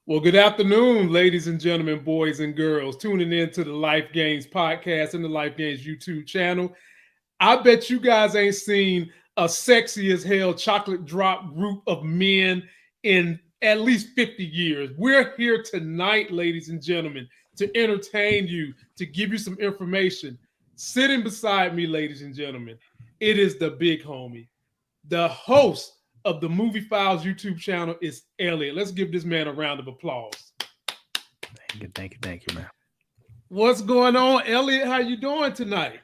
Well, good afternoon, ladies and gentlemen, boys and girls, tuning in to the Life Gains podcast and the Life Gains YouTube channel. I bet you guys ain't seen a sexy as hell chocolate drop group of men in at least 50 years. We're here tonight, ladies and gentlemen, to entertain you, to give you some information. Sitting beside me, ladies and gentlemen, it is the big homie, the host of the Movie Files YouTube channel is Elliot. Let's give this man a round of applause. Thank you, man. What's going on, Elliot? How you doing tonight?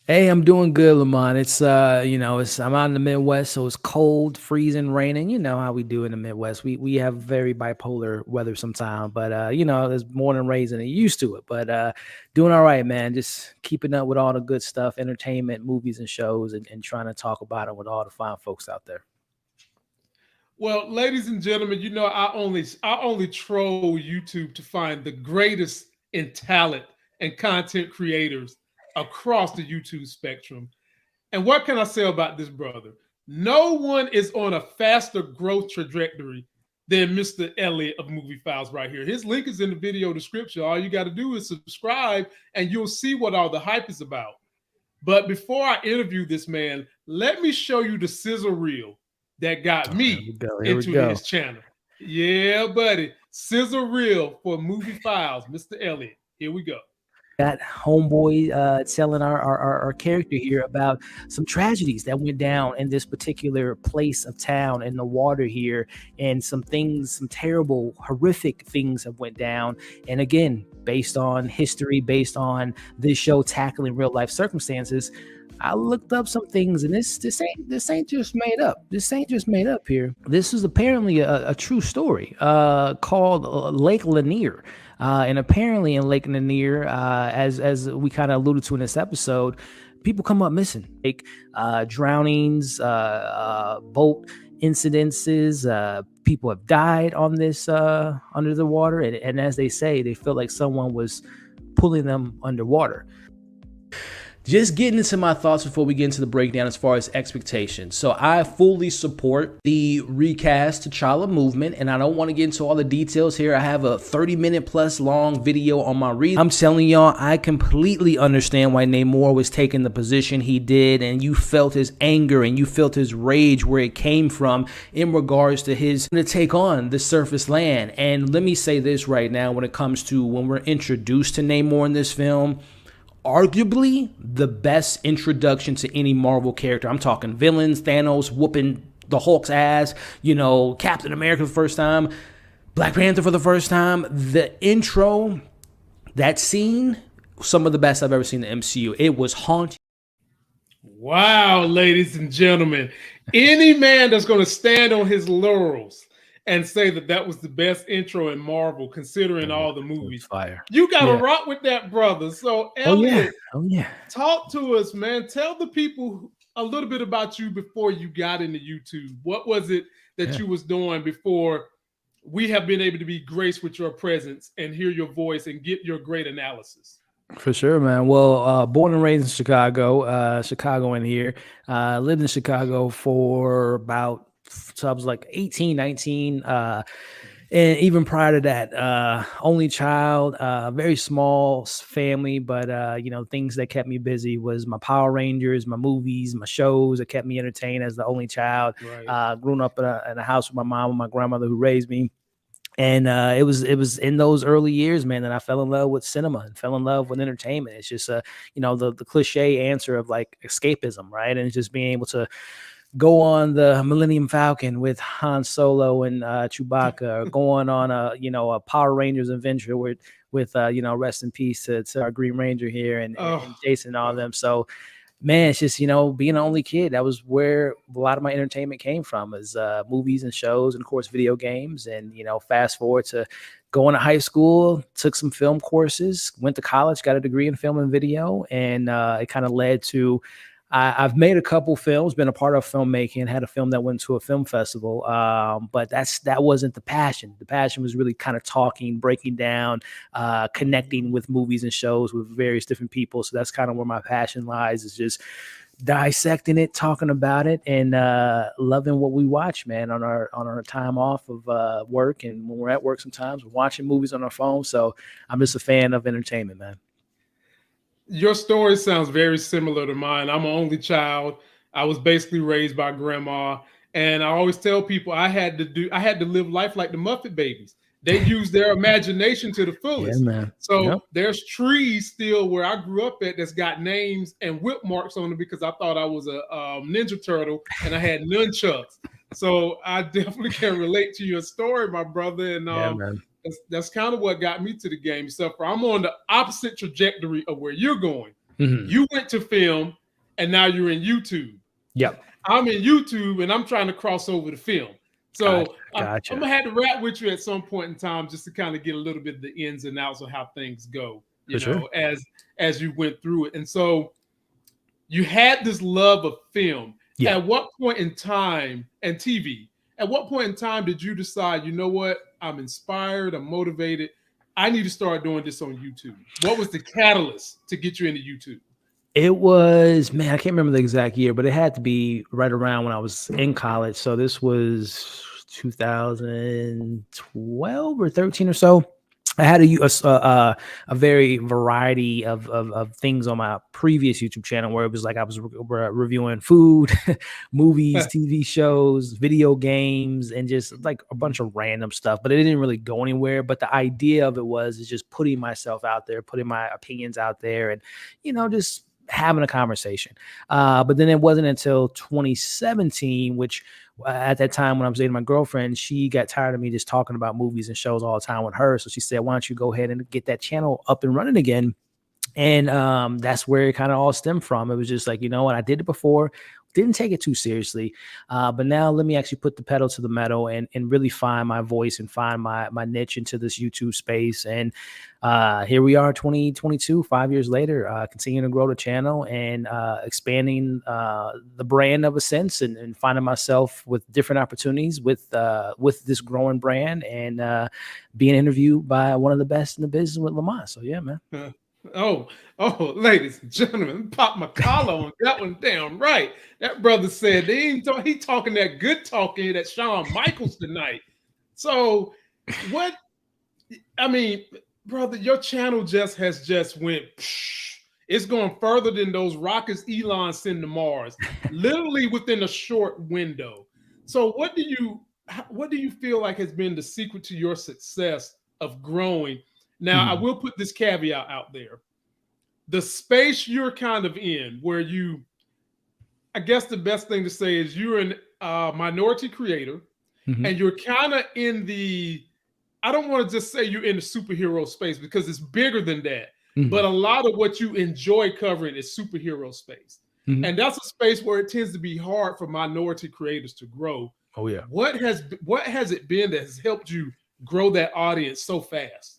Hey, I'm doing good, Lamont. It's I'm out in the Midwest, so it's cold, freezing, raining. You know how we do in the Midwest. We have very bipolar weather sometimes, but there's more than rain than it used to it. But doing all right, man. Just keeping up with all the good stuff, entertainment, movies and shows, and trying to talk about it with all the fine folks out there. Well, ladies and gentlemen, I only troll YouTube to find the greatest in talent and content creators across the YouTube spectrum. And what can I say about this brother? No one is on a faster growth trajectory than Mr. Elliot of Movie Files right here. His link is in the video description. All you got to do is subscribe and you'll see what all the hype is about. But before I interview this man, let me show you the sizzle reel that got me into his channel. Yeah, buddy. Sizzle reel for Movie Files, Mr. Elliot. Here we go. Got homeboy telling our character here about some tragedies that went down in this particular place of town in the water here, and some terrible, horrific things have went down. And again, based on history, based on this show tackling real life circumstances, I looked up some things, and this ain't just made up. This ain't just made up here. This is apparently a true story called Lake Lanier. And apparently in Lake Lanier, as we kind of alluded to in this episode, people come up missing, like drownings, boat incidences. People have died on this under the water, and as they say, they feel like someone was pulling them underwater. Just getting into my thoughts before we get into the breakdown as far as expectations. So I fully support the recast T'Challa movement, and I don't want to get into all the details here. I have a 30-minute plus long video on my read. I'm telling y'all, I completely understand why Namor was taking the position he did, and you felt his anger and you felt his rage where it came from in regards to his to take on the surface land. And let me say this right now, when it comes to when we're introduced to Namor in this film, arguably the best introduction to any Marvel character. I'm talking villains, Thanos whooping the Hulk's ass, Captain America for the first time, Black Panther for the first time. The intro, that scene, some of the best I've ever seen in the MCU. It was haunting. Wow, ladies and gentlemen. Any man that's going to stand on his laurels and say that was the best intro in Marvel, considering all the movies. Fire. You got to rock with that, brother. So, Elliot, talk to us, man. Tell the people a little bit about you before you got into YouTube. What was it that you was doing before we have been able to be graced with your presence and hear your voice and get your great analysis? For sure, man. Well, born and raised in Chicago, Chicagoan here. Lived in Chicago for about, so I was like 18, 19. And even prior to that, only child, very small family, but, things that kept me busy was my Power Rangers, my movies, my shows that kept me entertained as the only child. Right. Growing up in a house with my mom and my grandmother who raised me. And it was in those early years, man, that I fell in love with cinema and fell in love with entertainment. It's just, the cliche answer of like escapism, right? And it's just being able to go on the Millennium Falcon with Han Solo and Chewbacca, or going on a Power Rangers adventure with rest in peace to our Green Ranger here and Jason and all of them. So, man, it's just, being an only kid, that was where a lot of my entertainment came from, is movies and shows and, of course, video games. And, fast forward to going to high school, took some film courses, went to college, got a degree in film and video. And it kind of led to I've made a couple films, been a part of filmmaking, had a film that went to a film festival, but that wasn't the passion. The passion was really kind of talking, breaking down, connecting with movies and shows with various different people. So that's kind of where my passion lies, is just dissecting it, talking about it, and loving what we watch, man, on our time off of work. And when we're at work, sometimes we're watching movies on our phone. So I'm just a fan of entertainment, man. Your story sounds very similar to mine. I'm an only child. I was basically raised by grandma, and I always tell people I had to live life like the Muppet Babies. They use their imagination to the fullest. Yeah, man. So there's trees still where I grew up at that's got names and whip marks on them because I thought I was a Ninja Turtle and I had nunchucks. So I definitely can relate to your story, my brother. And that's kind of what got me to the game. So I'm on the opposite trajectory of where you're going. Mm-hmm. You went to film, and now you're in YouTube. Yep. I'm in YouTube, and I'm trying to cross over to film. So gotcha. I'm gonna have to rap with you at some point in time just to kind of get a little bit of the ins and outs of how things go, you know, as you went through it. And so you had this love of film. Yeah. At what point in time, and TV, at what point in time did you decide, you know what, I'm inspired, I'm motivated, I need to start doing this on YouTube? What was the catalyst to get you into YouTube? It was, man, I can't remember the exact year, but it had to be right around when I was in college. So this was 2012 or 13 or so. I had a very variety of things on my previous YouTube channel where it was like I was reviewing food, movies, TV shows, video games, and just like a bunch of random stuff. But it didn't really go anywhere. But the idea of it was just putting myself out there, putting my opinions out there, and, you know, just having a conversation. But then it wasn't until 2017, which at that time when I was dating my girlfriend, she got tired of me just talking about movies and shows all the time with her. So she said, why don't you go ahead and get that channel up and running again? And that's where it kind of all stemmed from. It was just like, you know what, I did it before, didn't take it too seriously. But now let me actually put the pedal to the metal and really find my voice and find my niche into this YouTube space. And here we are, 2022, 5 years later, continuing to grow the channel and expanding the brand of a sense and finding myself with different opportunities with this growing brand and being interviewed by one of the best in the business with Lamont. So yeah, man. Oh, ladies and gentlemen, pop my collar on that one down right. That brother said he talking that good talking, that Shawn Michaels tonight. So what, I mean, brother, your channel has went, it's going further than those rockets Elon sent to Mars, literally within a short window. So what do you feel like has been the secret to your success of growing? Now, I will put this caveat out there. The space you're kind of in, where I guess the best thing to say is you're a minority creator, and you're kind of in I don't want to just say you're in the superhero space because it's bigger than that. But a lot of what you enjoy covering is superhero space. And that's a space where it tends to be hard for minority creators to grow. Oh, yeah. What has it been that has helped you grow that audience so fast?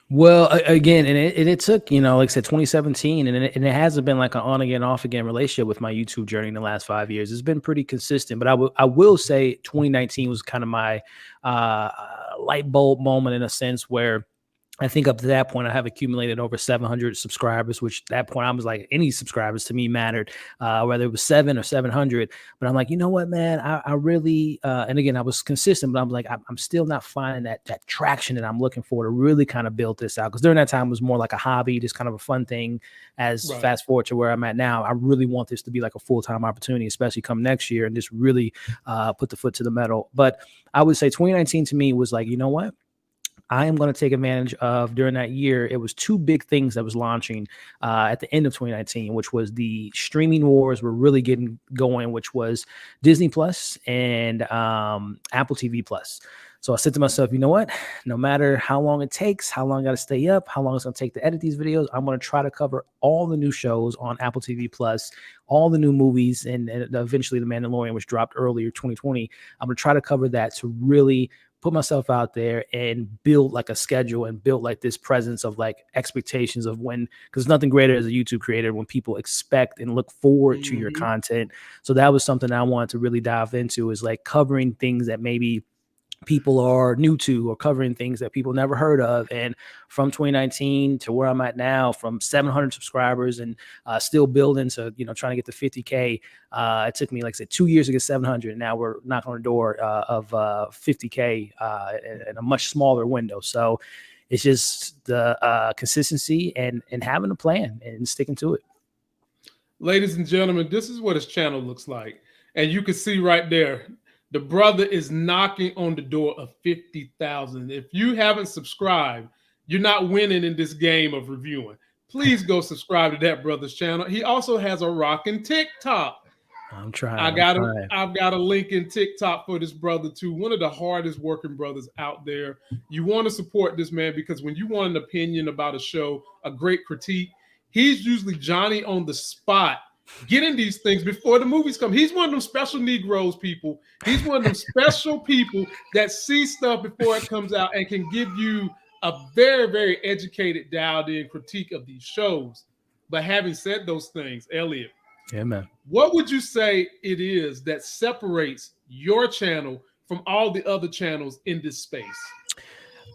Well, again, and it took, you know, like I said, 2017, and it hasn't been like an on again, off again relationship with my YouTube journey in the last 5 years. It's been pretty consistent, but I will say 2019 was kind of my light bulb moment in a sense where I think up to that point, I have accumulated over 700 subscribers, which at that point I was like, any subscribers to me mattered, whether it was 7 or 700. But I'm like, you know what, man, I really, and again, I was consistent, but I'm like, I'm still not finding that traction that I'm looking for to really kind of build this out. Because during that time, it was more like a hobby, just kind of a fun thing. Fast forward to where I'm at now, I really want this to be like a full-time opportunity, especially come next year, and just really put the foot to the metal. But I would say 2019 to me was like, you know what? I am going to take advantage of, during that year, it was two big things that was launching at the end of 2019, which was the streaming wars were really getting going, which was Disney Plus and Apple TV Plus. So I said to myself, you know what, no matter how long it takes, how long I got to stay up, how long it's going to take to edit these videos, I'm going to try to cover all the new shows on Apple TV Plus, all the new movies, and eventually The Mandalorian, which dropped earlier 2020. I'm going to try to cover that to really put myself out there and build like a schedule and build like this presence of like expectations of when, because nothing greater as a YouTube creator when people expect and look forward to your content. So that was something I wanted to really dive into, is like covering things that maybe people are new to or covering things that people never heard of. And from 2019 to where I'm at now, from 700 subscribers and still building to, trying to get to 50K. It took me, like I said, 2 years to get 700. And now we're knocking on the door of 50K in a much smaller window. So it's just the consistency and having a plan and sticking to it. Ladies and gentlemen, this is what his channel looks like. And you can see right there, the brother is knocking on the door of 50,000. If you haven't subscribed, you're not winning in this game of reviewing. Please go subscribe to that brother's channel. He also has a rockin' TikTok. I'm trying. I've got a link in TikTok for this brother too. One of the hardest working brothers out there. You want to support this man because when you want an opinion about a show, a great critique, he's usually Johnny on the spot, getting these things before the movies come. He's one of them special Negroes people. He's one of them special people that see stuff before it comes out and can give you a very, very educated, dialed-in critique of these shows. But having said those things, Elliot, yeah, man, what would you say it is that separates your channel from all the other channels in this space?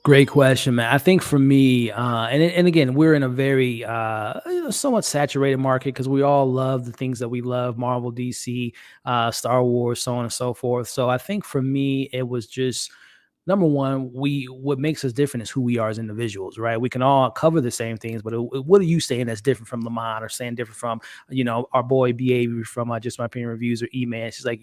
Great question, man. I think for me, and again, we're in a very somewhat saturated market because we all love the things that we love: Marvel, DC, Star Wars, so on and so forth. So I think for me, it was just number one, what makes us different is who we are as individuals, right? We can all cover the same things, but what are you saying that's different from Lamont or saying different from, our boy BA from Just My Opinion Reviews or E-Man? She's like,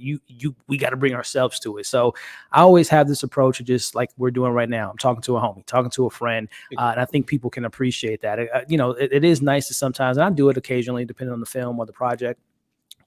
we got to bring ourselves to it. So I always have this approach of just like we're doing right now. I'm talking to a homie, talking to a friend. And I think people can appreciate that. It is nice to sometimes, and I do it occasionally, depending on the film or the project,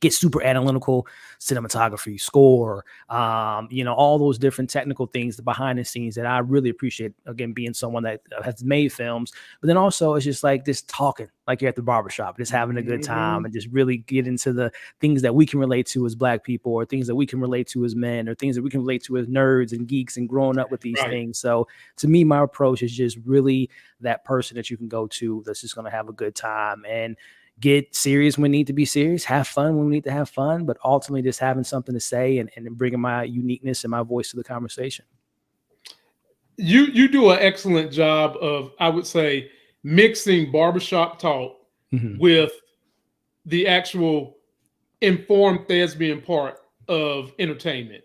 get super analytical, cinematography, score, all those different technical things, the behind the scenes that I really appreciate, again, being someone that has made films. But then also it's just like this talking, like you're at the barbershop, just having a good time and just really get into the things that we can relate to as Black people, or things that we can relate to as men, or things that we can relate to as nerds and geeks and growing up with these things. So to me, my approach is just really that person that you can go to that's just going to have a good time and get serious when we need to be serious, have fun when we need to have fun, but ultimately just having something to say and bringing my uniqueness and my voice to the conversation. You do an excellent job of, I would say, mixing barbershop talk with the actual informed thespian part of entertainment.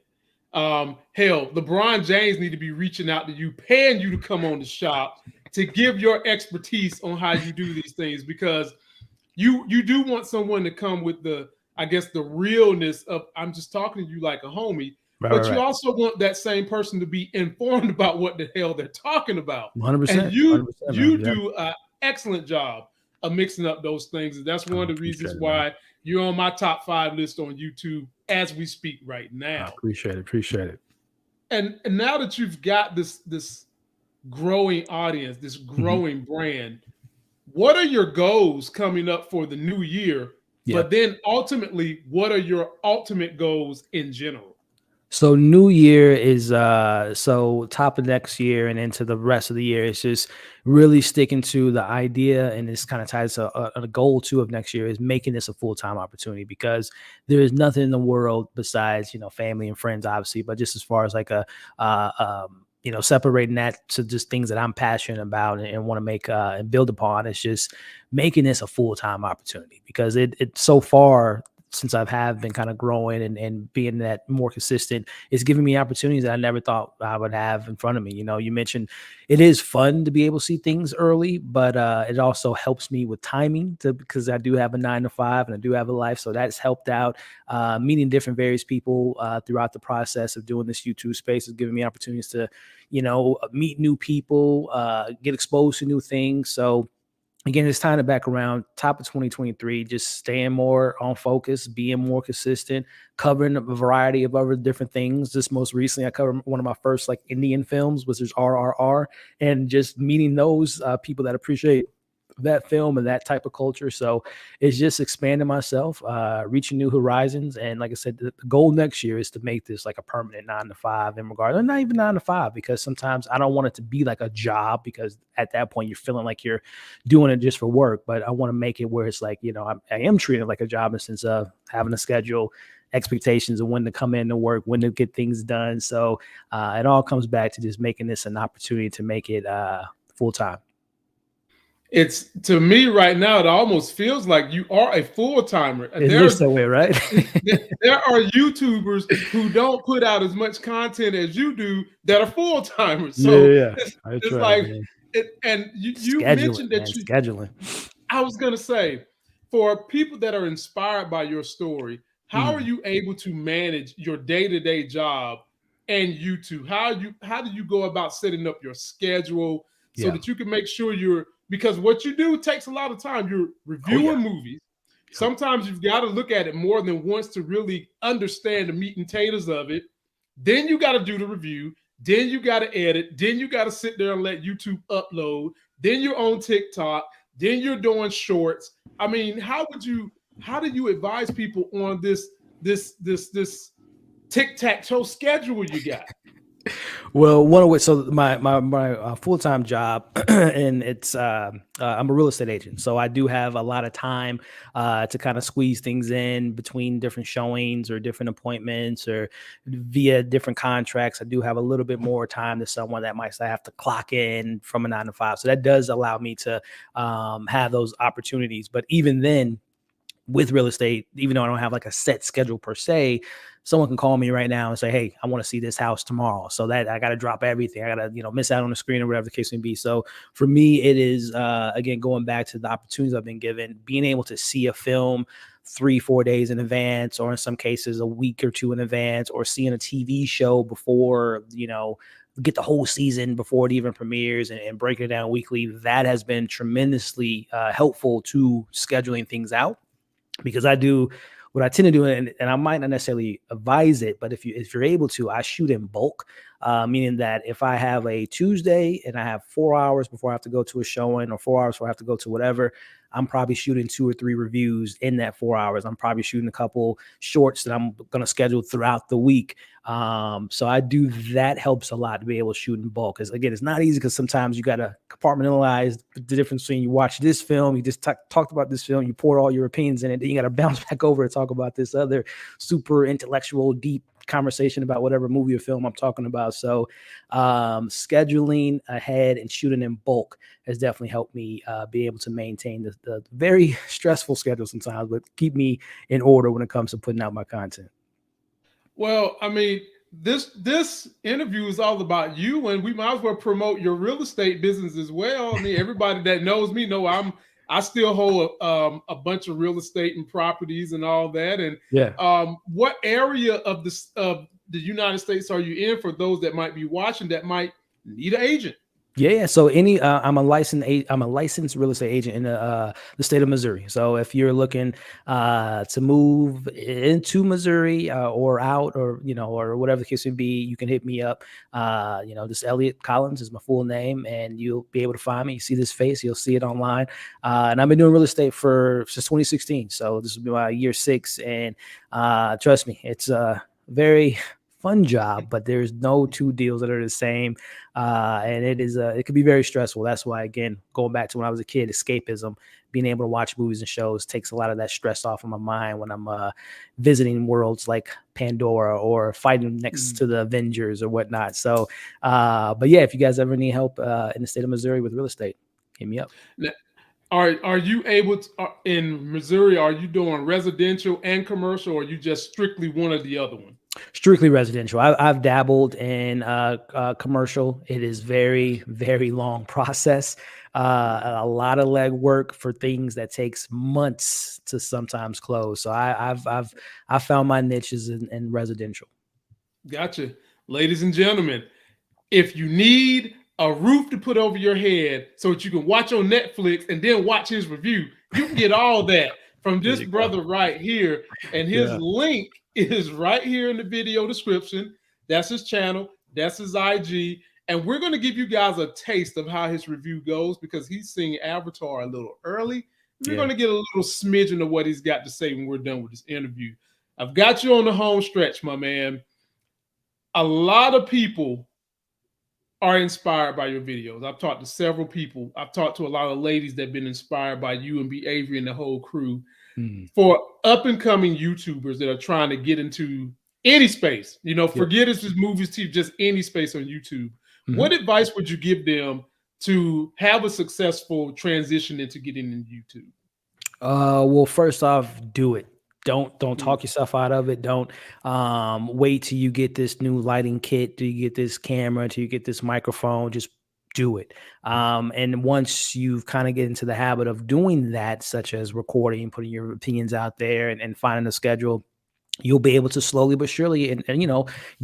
Hell, LeBron James need to be reaching out to you, paying you to come on the shop to give your expertise on how you do these things, because you do want someone to come with the realness of, I'm just talking to you like a homie, but you also want that same person to be informed about what the hell they're talking about. 100%. And you do an excellent job of mixing up those things. And that's one of the reasons why you're on my top 5 list on YouTube as we speak right now. I appreciate it. And now that you've got this growing audience, this growing brand, what are your goals coming up for the new year? But then ultimately, what are your ultimate goals in general? So new year is so top of next year and into the rest of the year. It's just really sticking to the idea, and this kind of ties to a goal too of next year is making this a full-time opportunity, because there is nothing in the world besides family and friends, obviously, but just as far as like separating that to just things that I'm passionate about and want to make and build upon. It's just making this a full-time opportunity, because it so far, since I've been kind of growing and being that more consistent, it's giving me opportunities that I never thought I would have in front of me. You mentioned it is fun to be able to see things early, but it also helps me with timing because I do have a 9 to 5 and I do have a life. So that's helped out. Meeting different various people throughout the process of doing this YouTube space has given me opportunities to, meet new people, get exposed to new things. So again, it's time to back around top of 2023, just staying more on focus, being more consistent, covering a variety of other different things. Just most recently, I covered one of my first like Indian films, which is RRR, and just meeting those people that appreciate that film and that type of culture. So it's just expanding myself, reaching new horizons. And like I said, the goal next year is to make this like a permanent 9 to 5 in regard, or not even 9 to 5, because sometimes I don't want it to be like a job, because at that point you're feeling like you're doing it just for work. But I want to make it where it's like, I am treating it like a job in the sense of having a schedule, expectations of when to come in to work, when to get things done. So it all comes back to just making this an opportunity to make it full time. It's, to me right now, it almost feels like you are a full timer. It looks that way, right? There are YouTubers who don't put out as much content as you do that are full timers. So it's right, like, and you mentioned that scheduling. I was gonna say, for people that are inspired by your story, how are you able to manage your day-to-day job and YouTube? How do you go about setting up your schedule so that you can make sure because what you do takes a lot of time. You're reviewing movies. Sometimes you've got to look at it more than once to really understand the meat and potatoes of it. Then you got to do the review. Then you got to edit. Then you got to sit there and let YouTube upload. Then you're on TikTok. Then you're doing shorts. I mean, how do you advise people on this tic-tac-toe schedule you got? Well, my full-time job, and it's I'm a real estate agent, so I do have a lot of time to kind of squeeze things in between different showings or different appointments or via different contracts. I do have a little bit more time than someone that might have to clock in from a 9 to 5. So that does allow me to have those opportunities. But even then, with real estate, even though I don't have like a set schedule per se, someone can call me right now and say, hey, I want to see this house tomorrow. So that I got to drop everything. I got to, miss out on the screen or whatever the case may be. So for me, it is, again, going back to the opportunities I've been given, being able to see a film 3-4 days in advance, or in some cases a week or two in advance, or seeing a TV show before, get the whole season before it even premieres, and breaking it down weekly. That has been tremendously helpful to scheduling things out. Because I do what I tend to do, and I might not necessarily advise it, but if you're able to, I shoot in bulk, meaning that if I have a Tuesday and I have 4 hours before I have to go to a showing, or 4 hours before I have to go to whatever, I'm probably shooting 2 or 3 reviews in that 4 hours. I'm probably shooting a couple shorts that I'm going to schedule throughout the week. So I do, that helps a lot to be able to shoot in bulk. Because again, it's not easy, because sometimes you got to compartmentalize the difference between you watch this film, you just talked about this film, you pour all your opinions in it, then you got to bounce back over and talk about this other super intellectual, deep conversation about whatever movie or film I'm talking about. So scheduling ahead and shooting in bulk has definitely helped me be able to maintain the very stressful schedule sometimes, but keep me in order when it comes to putting out my content. Well, I mean, this interview is all about you, and we might as well promote your real estate business as well. I mean, everybody that knows me know I still hold a bunch of real estate and properties and all that. And what area of the United States are you in, for those that might be watching that might need an agent? Yeah. So I'm a licensed real estate agent in the state of Missouri. So if you're looking to move into Missouri or out, or or whatever the case may be, you can hit me up. This Elliot Collins is my full name, and you'll be able to find me. You see this face, you'll see it online. And I've been doing real estate since 2016. So this will be my year 6, and trust me, it's very fun job, but there's no two deals that are the same. And it can be very stressful. That's why, again, going back to when I was a kid, escapism, being able to watch movies and shows takes a lot of that stress off of my mind when I'm visiting worlds like Pandora or fighting next to the Avengers or whatnot. So, but yeah, if you guys ever need help in the state of Missouri with real estate, hit me up. Now, are you able to, in Missouri, are you doing residential and commercial, or are you just strictly one or the other one? Strictly residential. I've dabbled in commercial. It is very, very long process. A lot of leg work for things that takes months to sometimes close. So I've found my niches in residential. Gotcha. Ladies and gentlemen, if you need a roof to put over your head so that you can watch on Netflix and then watch his review, you can get all that from this brother right here. And his link is right here in the video description. That's his channel. That's his IG. And we're going to give you guys a taste of how his review goes, because he's seeing Avatar a little early. We're going to get a little smidgen of what he's got to say when we're done with this interview. I've got you on the home stretch, my man. A lot of people are inspired by your videos. I've talked to several people. I've talked to a lot of ladies that have been inspired by you and B. Avery and the whole crew. for up and coming YouTubers that are trying to get into any space, forget it's just movies, TV, just any space on YouTube. What advice would you give them to have a successful transition into getting into YouTube? Well, first off, do it. Don't talk yourself out of it. Don't wait till you get this new lighting kit, till you get this camera, till you get this microphone. Just do it. And once you've kind of get into the habit of doing that, such as recording, putting your opinions out there, and finding a schedule, you'll be able to slowly but surely and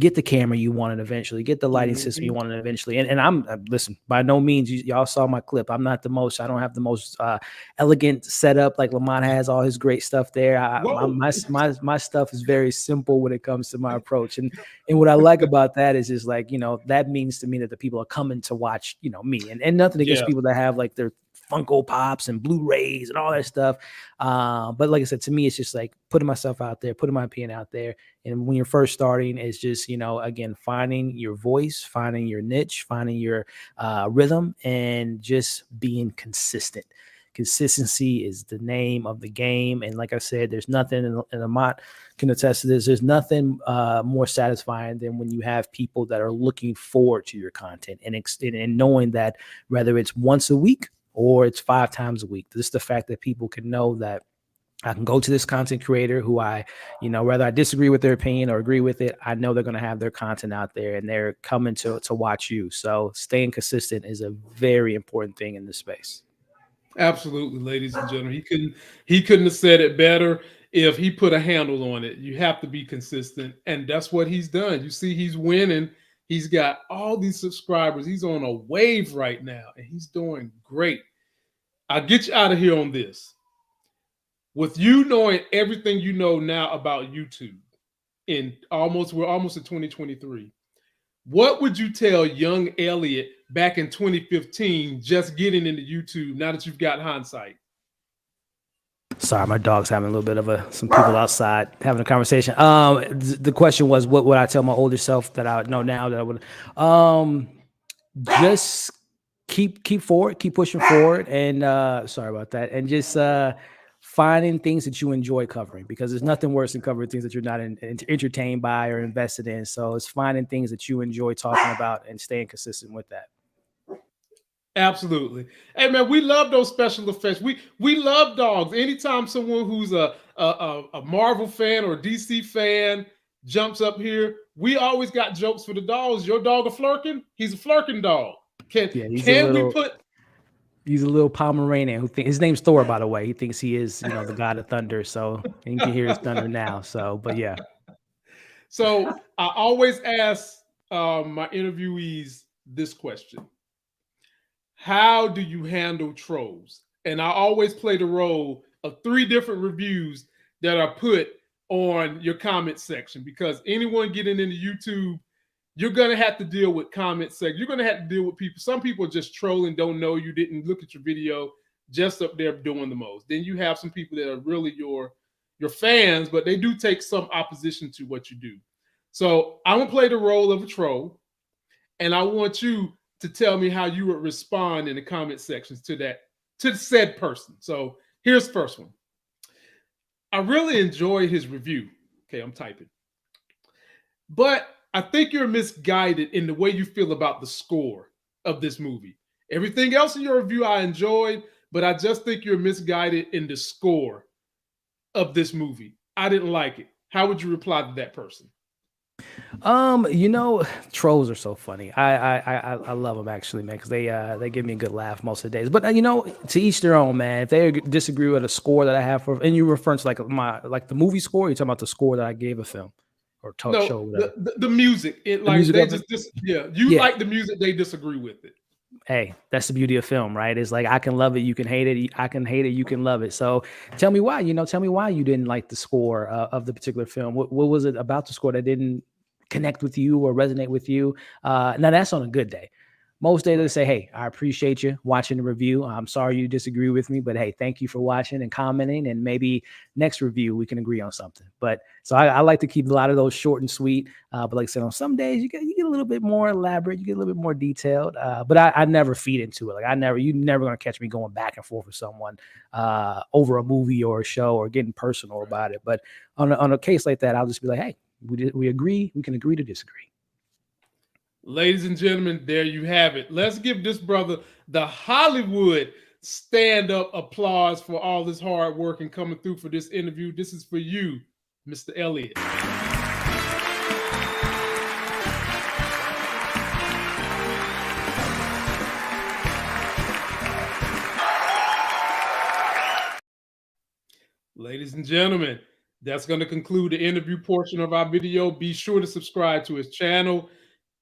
get the camera you wanted eventually, get the lighting system you wanted eventually. And I'm listen, by no means, y'all saw my clip. I don't have the most elegant setup like Lamont has, all his great stuff there. My stuff is very simple when it comes to my approach. And what I like about that is just like, that means to me that the people are coming to watch, me, and nothing against people that have like their Funko Pops and Blu-rays and all that stuff. But like I said, to me, it's just like putting myself out there, putting my opinion out there. And when you're first starting, it's just, again, finding your voice, finding your niche, finding your rhythm, and just being consistent. Consistency is the name of the game. And like I said, there's nothing, and Lamont can attest to this, there's nothing more satisfying than when you have people that are looking forward to your content and knowing that whether it's once a week or it's 5 times a week, just the fact that people can know that I can go to this content creator who I, whether I disagree with their opinion or agree with it, I know they're going to have their content out there and they're coming to watch you. So staying consistent is a very important thing in this space. Absolutely, ladies and gentlemen. He couldn't have said it better if he put a handle on it. You have to be consistent, and that's what he's done. You see, he's winning. He's got all these subscribers. He's on a wave right now, and he's doing great. I'll get you out of here on this. With you knowing everything you know now about YouTube, we're almost in 2023. What would you tell young Elliot back in 2015, just getting into YouTube, now that you've got hindsight? Sorry, my dog's having a little bit of some people outside having a conversation. The question was, what would I tell my older self that I know now that I would just keep forward, keep pushing forward, and sorry about that, and just finding things that you enjoy covering, because there's nothing worse than covering things that you're not entertained by or invested in. So it's finding things that you enjoy talking about and staying consistent with that. Absolutely. Hey man, we love those special effects. We love dogs. Anytime someone who's a Marvel fan or DC fan jumps up here, we always got jokes for the dogs. Your dog a flirkin? He's a flirkin dog. He's a little Pomeranian his name's Thor, by the way. He thinks he is, the god of thunder. So you can hear his thunder now. So, but yeah. So I always ask my interviewees this question: how do you handle trolls? And I always play the role of 3 different reviews that are put on your comment section, because anyone getting into YouTube, you're going to have to deal with comment section. You're going to have to deal with people. Some people are just trolling, don't know you, didn't look at your video, just up there doing the most. Then you have some people that are really your fans, but they do take some opposition to what you do. So I'm going to play the role of a troll, and I want you to tell me how you would respond in the comment sections to said person. So here's the first one. I really enjoyed his review. Okay, I'm typing. But I think you're misguided in the way you feel about the score of this movie. Everything else in your review I enjoyed, but I just think you're misguided in the score of this movie. I didn't like it. How would you reply to that person? Trolls are so funny. I love them actually, man, because they give me a good laugh most of the days. But to each their own, man. If they disagree with a score that I have and you're referring to like the movie score, you're talking about the score that I gave a film or talk show, whatever. The music. Like the music, they disagree with it. Hey, that's the beauty of film, right? It's like I can love it, you can hate it. I can hate it, you can love it. So tell me why. Tell me why you didn't like the score of the particular film. What was it about the score that didn't connect with you or resonate with you? Now that's on a good day. Most days they say, hey, I appreciate you watching the review. I'm sorry you disagree with me, but hey, thank you for watching and commenting. And maybe next review we can agree on something. But so I like to keep a lot of those short and sweet. But like I said, on some days you get a little bit more elaborate, you get a little bit more detailed. But I never feed into it. Like you're never gonna catch me going back and forth with someone over a movie or a show or getting personal about it. But on a case like that, I'll just be like, hey, we agree, we can agree to disagree. Ladies and gentlemen, there you have it. Let's give this brother the Hollywood stand-up applause for all this hard work and coming through for this interview. This is for you, Mr. Elliot. Ladies and gentlemen, that's going to conclude the interview portion of our video. Be sure to subscribe to his channel.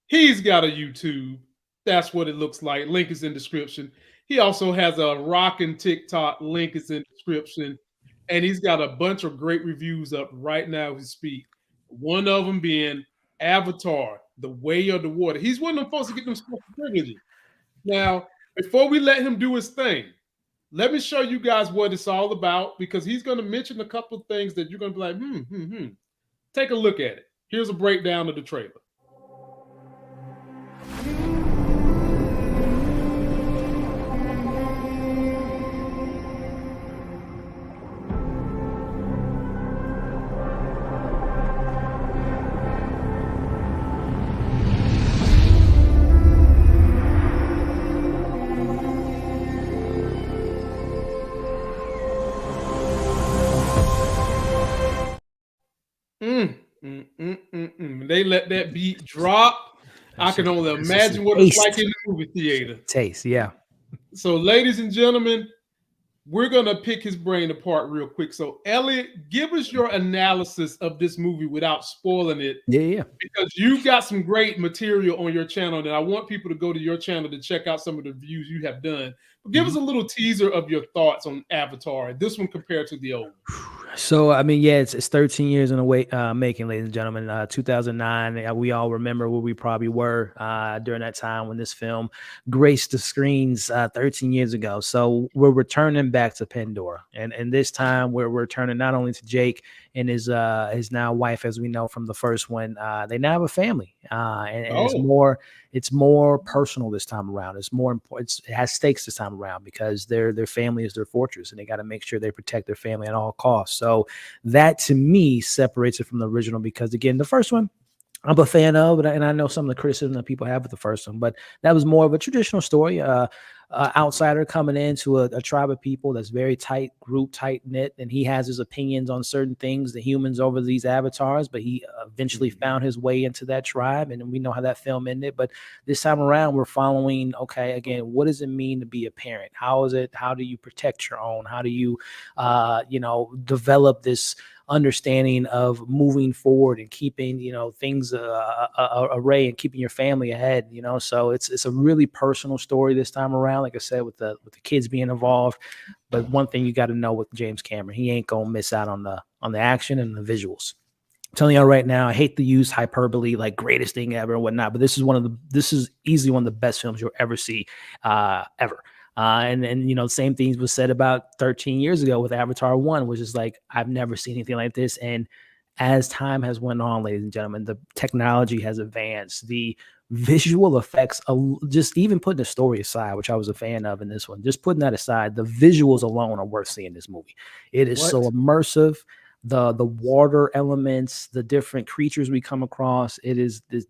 He's got a YouTube. That's what it looks like. Link is in description. He also has a rockin' TicToc. Link is in description. And he's got a bunch of great reviews up right now as we speak. One of them being Avatar, The Way of the Water. He's one of them folks to get them special privileges. Now, before we let him do his thing, let me show you guys what it's all about, because he's going to mention a couple of things that you're going to be like, Take a look at it. Here's a breakdown of the trailer. They let that beat drop. I can only imagine what it's like in the movie theater. Taste, yeah. So, ladies and gentlemen, we're going to pick his brain apart real quick. So, Elliot, give us your analysis of this movie without spoiling it. Yeah. Because you've got some great material on your channel, and I want people to go to your channel to check out some of the reviews you have done. But give us a little teaser of your thoughts on Avatar, this one compared to the old one. So, I mean, yeah, it's 13 years in the making, ladies and gentlemen. 2009, we all remember where we probably were during that time when this film graced the screens 13 years ago. So we're returning back to Pandora. And this time we're returning not only to Jake and his now wife, as we know from the first one. They now have a family. It's more personal this time around. It's more important. It has stakes this time around because their family is their fortress, and they got to make sure they protect their family at all costs. So that, to me, separates it from the original, because again, the first one I'm a fan of, and I know some of the criticism that people have with the first one, but that was more of a traditional story. Outsider coming into a tribe of people that's very tight group, tight knit, and he has his opinions on certain things, the humans over these avatars, but he eventually found his way into that tribe, and we know how that film ended. But this time around, we're following, okay, again, what does it mean to be a parent? How do you protect your own? How do you, develop this understanding of moving forward and keeping, things array and keeping your family ahead, so it's a really personal story this time around, like I said, with the kids being involved. But one thing you got to know with James Cameron, he ain't gonna miss out on the action and the visuals. I'm telling y'all right now, I hate to use hyperbole, like greatest thing ever and whatnot, but this is easily one of the best films you'll ever see, ever. And same things was said about 13 years ago with Avatar 1, which is like, I've never seen anything like this. And as time has went on, ladies and gentlemen, the technology has advanced, the visual effects, just even putting the story aside, which I was a fan of in this one, just putting that aside, the visuals alone are worth seeing this movie. It is so immersive. The water elements, the different creatures we come across,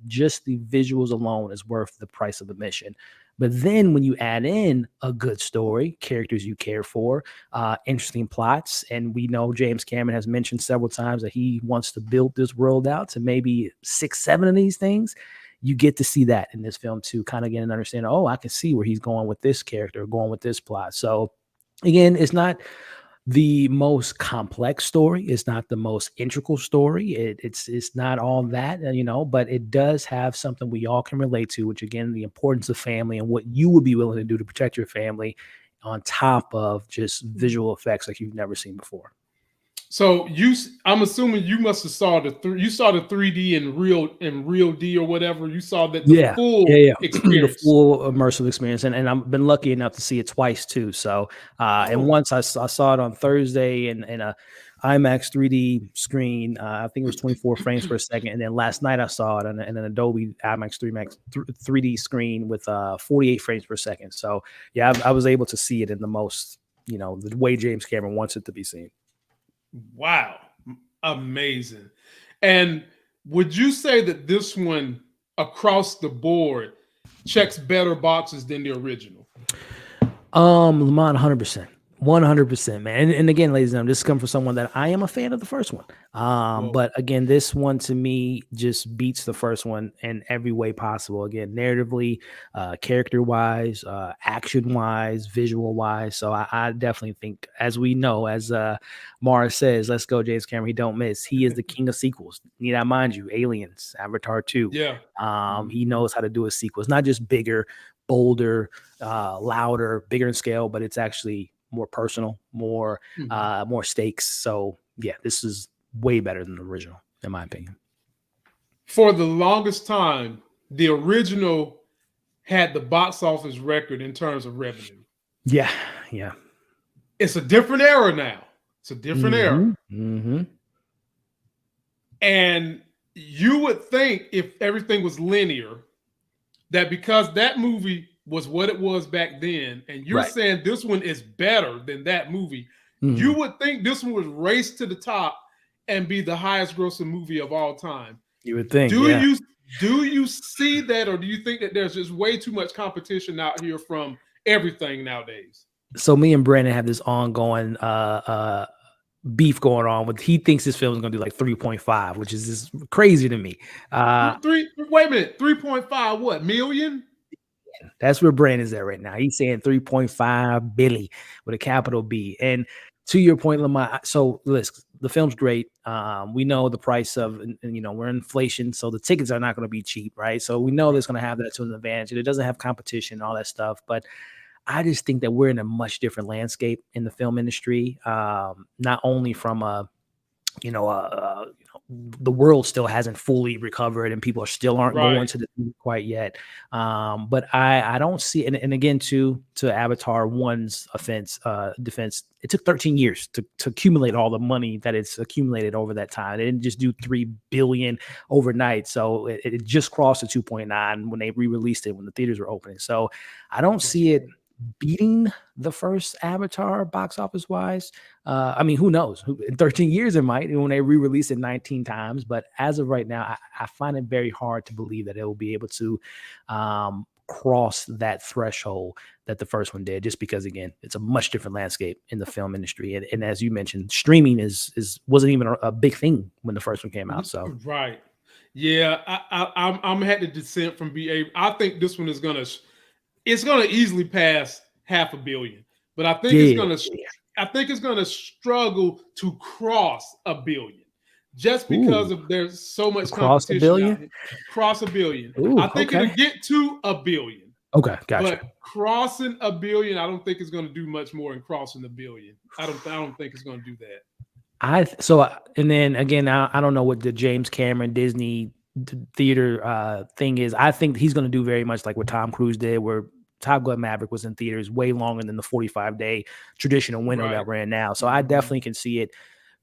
just the visuals alone is worth the price of admission. But then when you add in a good story, characters you care for, interesting plots, and we know James Cameron has mentioned several times that he wants to build this world out to maybe 6, 7 of these things, you get to see that in this film too, kind of get an understanding, I can see where he's going with this character, going with this plot. So again, it's not the most complex story. It's not the most integral story. It's not all that, but it does have something we all can relate to, which again, the importance of family and what you would be willing to do to protect your family on top of just visual effects like you've never seen before. So I'm assuming you must have saw you saw the 3D in real D or whatever. You saw that the Yeah, full yeah. The experience. full immersive experience, and I've been lucky enough to see it twice too. So, and Oh, once I saw it on Thursday in a IMAX 3D screen. I think it was 24 frames per second, and then last night I saw it in an Adobe IMAX 3D screen with 48 frames per second. So, yeah, I was able to see it in the most, the way James Cameron wants it to be seen. wow, amazing! And would you say that this one across the board checks better boxes than the original? Lamont, 100%. 100%, man. And again, ladies and gentlemen, this comes from someone that I am a fan of the first one. Well, But again, this one to me just beats the first one in every way possible. Again, narratively, character wise, action wise, visual wise. So I definitely think, as we know, as Mara says, let's go, James Cameron. He don't miss. He is the king of sequels. Need I mind you, Aliens, Avatar 2. yeah. He knows how to do a sequel. It's not just bigger, bolder, louder, bigger in scale, but it's actually more personal, more stakes. So yeah, this is way better than the original, in my opinion. For the longest time, the original had the box office record in terms of revenue. Yeah. It's a different era now. It's a different era. And you would think, if everything was linear, that because that movie was what it was back then, and you're saying this one is better than that movie, you would think this one would race to the top and be the highest grossing movie of all time. You would think. Do you see that, or do you think that there's just way too much competition out here from everything nowadays? So me and Brandon have this ongoing beef going on with, he thinks this film is going to do like 3.5, which is just crazy to me. Wait a minute, 3.5 what, million? That's where Brandon's at right now. He's saying 3.5 billion with a capital B. And to your point, Lamont, so listen, the film's great. We know the price of, and we're in inflation, so the tickets are not going to be cheap, right? So we know there's going to have that to an advantage. It doesn't have competition, all that stuff. But I just think that we're in a much different landscape in the film industry, not only from the world still hasn't fully recovered and people aren't going to the theater quite yet. But I don't see, and again, to Avatar 1's defense, it took 13 years to accumulate all the money that it's accumulated over that time. They didn't just do 3 billion overnight. So it just crossed the 2.9 when they re-released it, when the theaters were opening. So I don't see it beating the first Avatar box office wise. I mean, who knows? In 13 years it might, when they re-release it 19 times. But as of right now, I find it very hard to believe that it will be able to cross that threshold that the first one did, just because, again, it's a much different landscape in the film industry. And as you mentioned, streaming wasn't even a big thing when the first one came out. So yeah, I'm had to dissent from BA. I think this one is gonna easily pass 500 million, but I think it's gonna struggle to cross 1 billion, just because of there's so much competition. Cross a billion. I think it'll get to 1 billion. Okay, gotcha. But crossing 1 billion, I don't think it's going to do much more in crossing 1 billion. I don't think it's going to do that. And then again, I don't know what the James Cameron Disney theater thing is. I think he's going to do very much like what Tom Cruise did, where Top Gun Maverick was in theaters way longer than the 45-day traditional window that we're in now. So I definitely can see it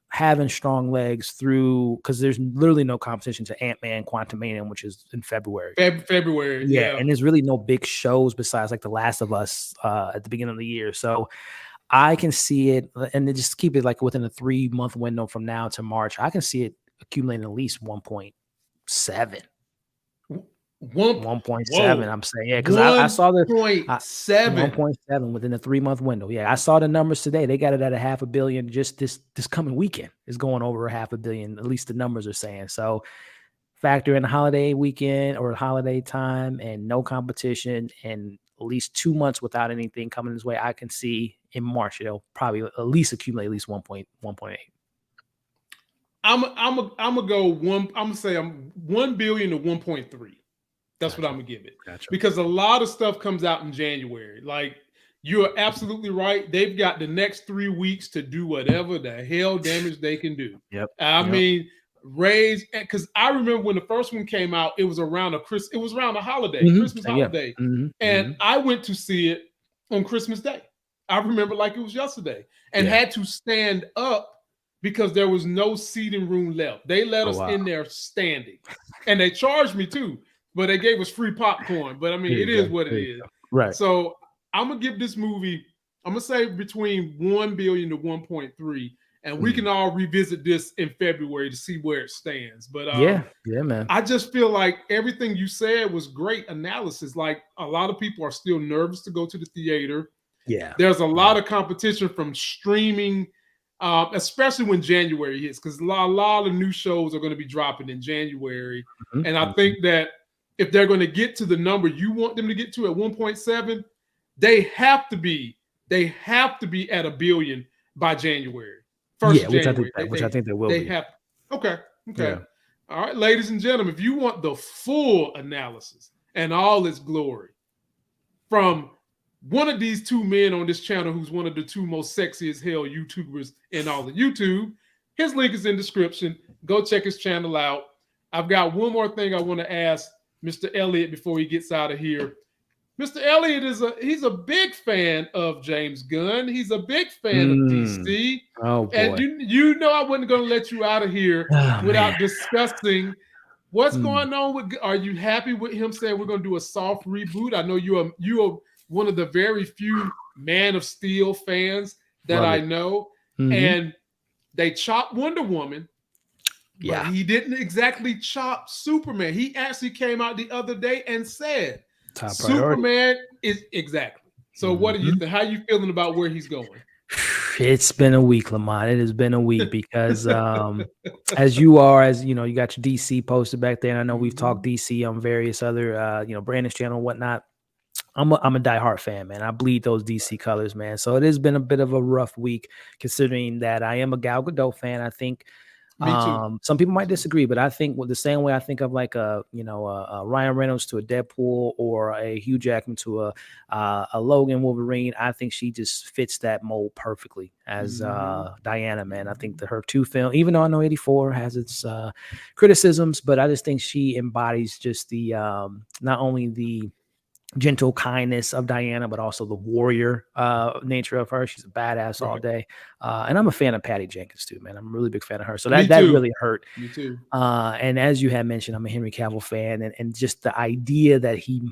having strong legs through, because there's literally no competition to Ant-Man Quantumania, which is in February. February, yeah. And there's really no big shows besides like The Last of Us at the beginning of the year. So I can see it, and then just keep it like within a 3-month window from now to March. I can see it accumulating at least 1.7. 1.7. I'm saying, because I saw the 1.7 within a 3-month window. Yeah, I saw the numbers today. They got it at 500 million. Just this coming weekend is going over 500 million. At least the numbers are saying. So factor in the holiday weekend or holiday time and no competition, and at least 2 months without anything coming this way. I can see in March it'll probably at least accumulate at least 1.8. I'm gonna go one. I'm gonna say 1 billion to 1.3. That's what I'm gonna give it. Because a lot of stuff comes out in January. Like you're absolutely right. They've got the next 3 weeks to do whatever the hell damage they can do. Yep. I mean, raise, because I remember when the first one came out, it was around a holiday, Christmas holiday, and I went to see it on Christmas Day. I remember like it was yesterday, and had to stand up because there was no seating room left. They let us in there standing, and they charged me too, but they gave us free popcorn. But I mean, it is what it is. Right. So I'm gonna give this movie, I'm gonna say between 1 billion to 1.3, and we can all revisit this in February to see where it stands. But yeah, man. I just feel like everything you said was great analysis. Like, a lot of people are still nervous to go to the theater. Yeah, there's a lot of competition from streaming. Especially when January hits, because a lot of new shows are going to be dropping in January. And I think that if they're going to get to the number you want them to get to at 1.7, they have to be at 1 billion by January. January. Which I think they will be. Have. Okay. Yeah. All right, ladies and gentlemen, if you want the full analysis and all its glory from one of these two men on this channel, who's one of the two most sexy as hell YouTubers in all of YouTube, his link is in the description. Go check his channel out. I've got one more thing I want to ask Mr. Elliot before he gets out of here. Mr. Elliot he's a big fan of James Gunn. He's a big fan of DC. Oh boy. And you know I wasn't going to let you out of here without discussing what's going on with. Are you happy with him saying we're going to do a soft reboot? I know you are one of the very few Man of Steel fans that I know. And they chopped Wonder Woman. But he didn't exactly chop Superman. He actually came out the other day and said Superman is exactly. So what do you think? How are you feeling about where he's going? It's been a week, Lamont. It has been a week because as you got your DC posted back there. And I know we've talked DC on various other Brandon's channel and whatnot. I'm a diehard fan, man. I bleed those DC colors, man. So it has been a bit of a rough week, considering that I am a Gal Gadot fan. I think some people might disagree, but I think the same way I think of like a Ryan Reynolds to a Deadpool, or a Hugh Jackman to a Logan Wolverine. I think she just fits that mold perfectly as Diana, man. I think that her two film, even though I know 84 has its criticisms, but I just think she embodies just the not only the gentle kindness of Diana, but also the warrior nature of her. She's a badass all day. And I'm a fan of Patty Jenkins too, man. I'm a really big fan of her. So that really hurt. Me too. And as you had mentioned, I'm a Henry Cavill fan, and just the idea that he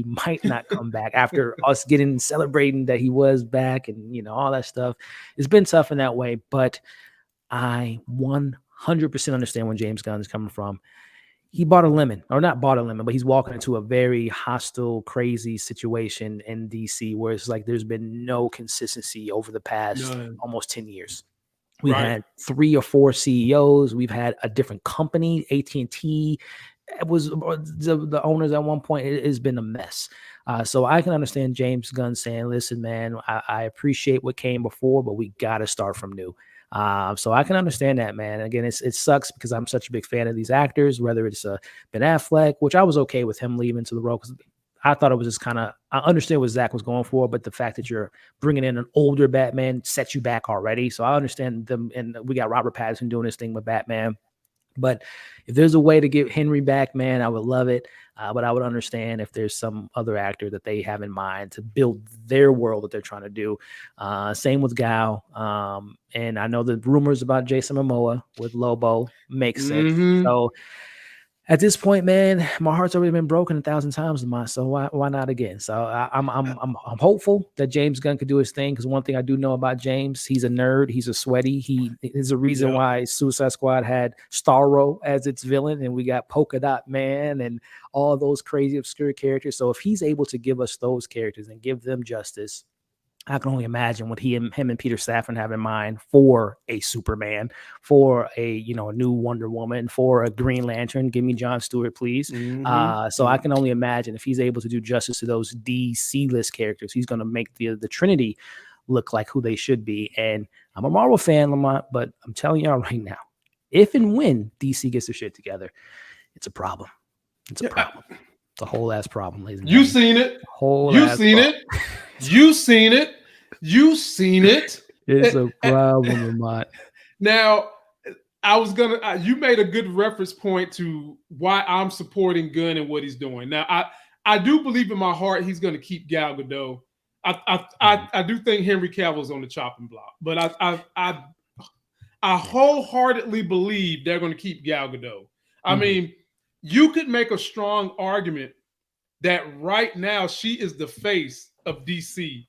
might not come back after us celebrating that he was back, and all that stuff. It's been tough in that way, but I 100% understand where James Gunn is coming from. He bought a lemon, or not bought a lemon, but he's walking into a very hostile, crazy situation in DC, where it's like there's been no consistency over the past almost 10 years. We've had 3 or 4 CEOs. We've had a different company, AT&T. It was the owners at one point. It has been a mess. So I can understand James Gunn saying, listen, man, I appreciate what came before, but we got to start from new. So I can understand that, man. Again, it sucks because I'm such a big fan of these actors, whether it's Ben Affleck, which I was okay with him leaving to the role, because I thought it was just I understand what Zach was going for, but the fact that you're bringing in an older Batman sets you back already. So I understand them. And we got Robert Pattinson doing this thing with Batman. But if there's a way to get Henry back, man, I would love it. But I would understand if there's some other actor that they have in mind to build their world that they're trying to do. Same with Gal. And I know the rumors about Jason Momoa with Lobo makes sense. So at this point, man, my heart's already been broken 1,000 times, so why not again? So I'm hopeful that James Gunn could do his thing, because one thing I do know about James, he's a nerd, he's a sweaty. He is a reason why Suicide Squad had Starro as its villain, and we got Polka Dot Man and all those crazy obscure characters. So if he's able to give us those characters and give them justice, I can only imagine what him and Peter Safran have in mind for a Superman, for a new Wonder Woman, for a Green Lantern. Give me Jon Stewart, please. So I can only imagine if he's able to do justice to those DC list characters, he's going to make the Trinity look like who they should be. And I'm a Marvel fan, Lamont, but I'm telling y'all right now, if and when DC gets their shit together, it's a problem. It's a problem. It's a whole ass problem, ladies and gentlemen. You seen it. You've seen it. You seen it. You seen it. It's a problem, Lamont. Now, I was gonna. You made a good reference point to why I'm supporting Gunn and what he's doing. Now, I do believe in my heart he's going to keep Gal Gadot. I do think Henry Cavill's on the chopping block, but I wholeheartedly believe they're going to keep Gal Gadot. I mean, you could make a strong argument that right now she is the face of DC.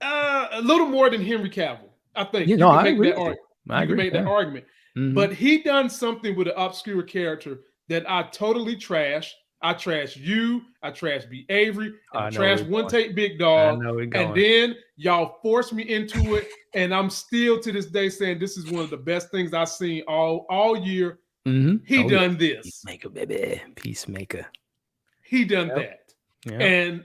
A little more than Henry Cavill, I think. You know, I agree. You can make that argument. But he done something with an obscure character that I totally trash. I trash you. I trash B. Avery. I trash One Take Big Dog. And then y'all forced me into it. And I'm still to this day saying this is one of the best things I've seen all year. He done this. Peacemaker, baby. Peacemaker. He done that. Yep. And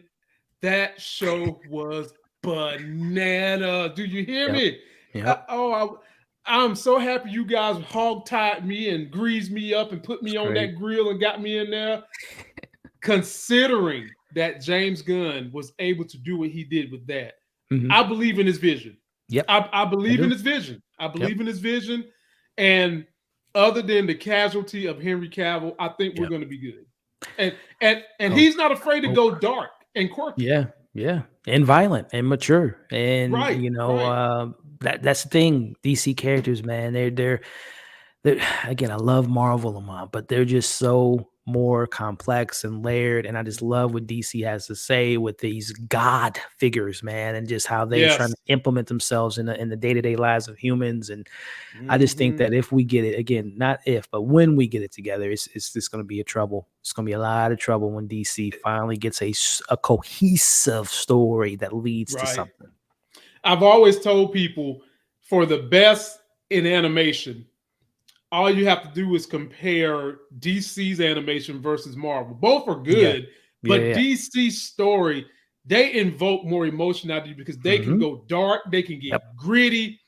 that show was banana. Do you hear me? Yep. I'm so happy you guys hog-tied me and greased me up and put me on that grill and got me in there. Considering that James Gunn was able to do what he did with that, I believe in his vision. Yep. I believe in his vision. I believe in his vision. And other than the casualty of Henry Cavill, I think we're going to be good. And he's not afraid to go dark and quirky. Yeah. And violent and mature. And that's the thing. DC characters, man, they're again, I love Marvel, Lamont, but they're just so more complex and layered. And I just love what DC has to say with these God figures, man, and just how they're trying to implement themselves in the day-to-day lives of humans. And I just think that if we get it, again, not if, but when we get it together, it's just going to be a trouble. It's going to be a lot of trouble when DC finally gets a cohesive story that leads to something. I've always told people, for the best in animation, all you have to do is compare DC's animation versus Marvel. Both are good, but DC's story, they invoke more emotion out of you because they can go dark, they can get gritty.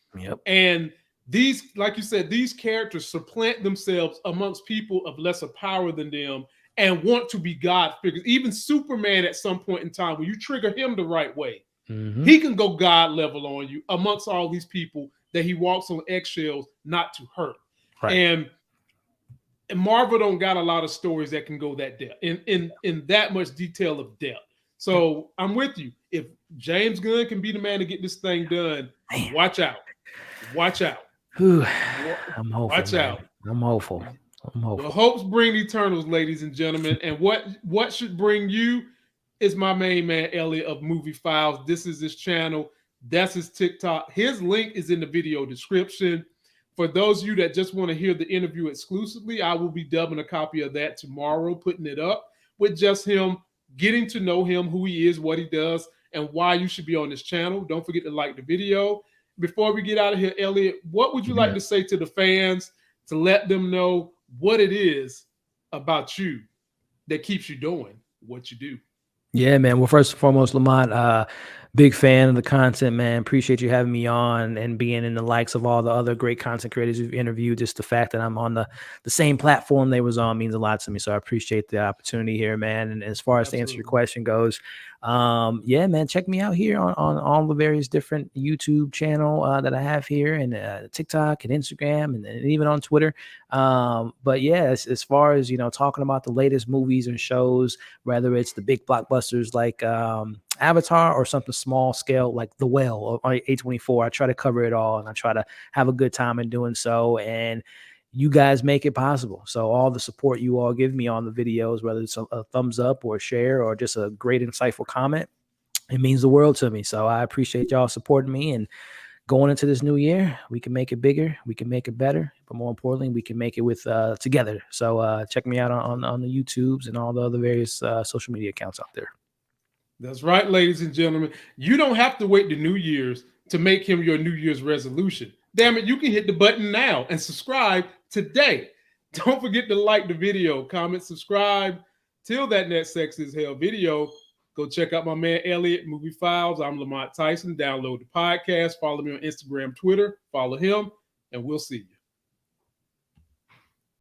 And these, like you said, these characters supplant themselves amongst people of lesser power than them and want to be God figures. Even Superman at some point in time, when you trigger him the right way, he can go God level on you amongst all these people that he walks on eggshells not to hurt. And Marvel don't got a lot of stories that can go that depth in that much detail of depth. So I'm with you. If James Gunn can be the man to get this thing done, watch out. Watch out. I'm hopeful. Watch out. I'm hopeful. Well, hopes bring eternals, ladies and gentlemen. And what should bring you is my main man, Elliot of Movie Files. This is his channel. That's his TikTok. His link is in the video description. For those of you that just want to hear the interview exclusively, I will be dubbing a copy of that tomorrow, putting it up with just him, getting to know him, who he is, what he does, and why you should be on this channel. Don't forget to like the video. Before we get out of here, Elliot, what would you like to say to the fans to let them know what it is about you that keeps you doing what you do? Yeah, man. Well, first and foremost, Lamont, big fan of the content, man. Appreciate you having me on and being in the likes of all the other great content creators you've interviewed. Just the fact that I'm on the same platform they was on means a lot to me. So I appreciate the opportunity here, man. And as far as to answer your question goes, yeah, man, check me out here on all the various different YouTube channel that I have here, and TikTok and Instagram and even on Twitter. But yeah, as far as, talking about the latest movies and shows, whether it's the big blockbusters like Avatar or something small scale like The Whale or A24, I try to cover it all and I try to have a good time in doing so. And you guys make it possible. So all the support you all give me on the videos, whether it's a thumbs up or a share or just a great insightful comment, it means the world to me. So I appreciate y'all supporting me, and going into this new year, we can make it bigger, we can make it better, but more importantly, we can make it with together. So check me out on the YouTubes and all the other various social media accounts out there. That's right, ladies and gentlemen. You don't have to wait to New Year's to make him your New Year's resolution. Damn it, you can hit the button now and subscribe today. Don't forget to like the video, comment, subscribe. Till that next Sex is Hell video, go check out my man Elliot, Movie Files. I'm Lamont Tyson. Download the podcast. Follow me on Instagram, Twitter. Follow him, and we'll see you.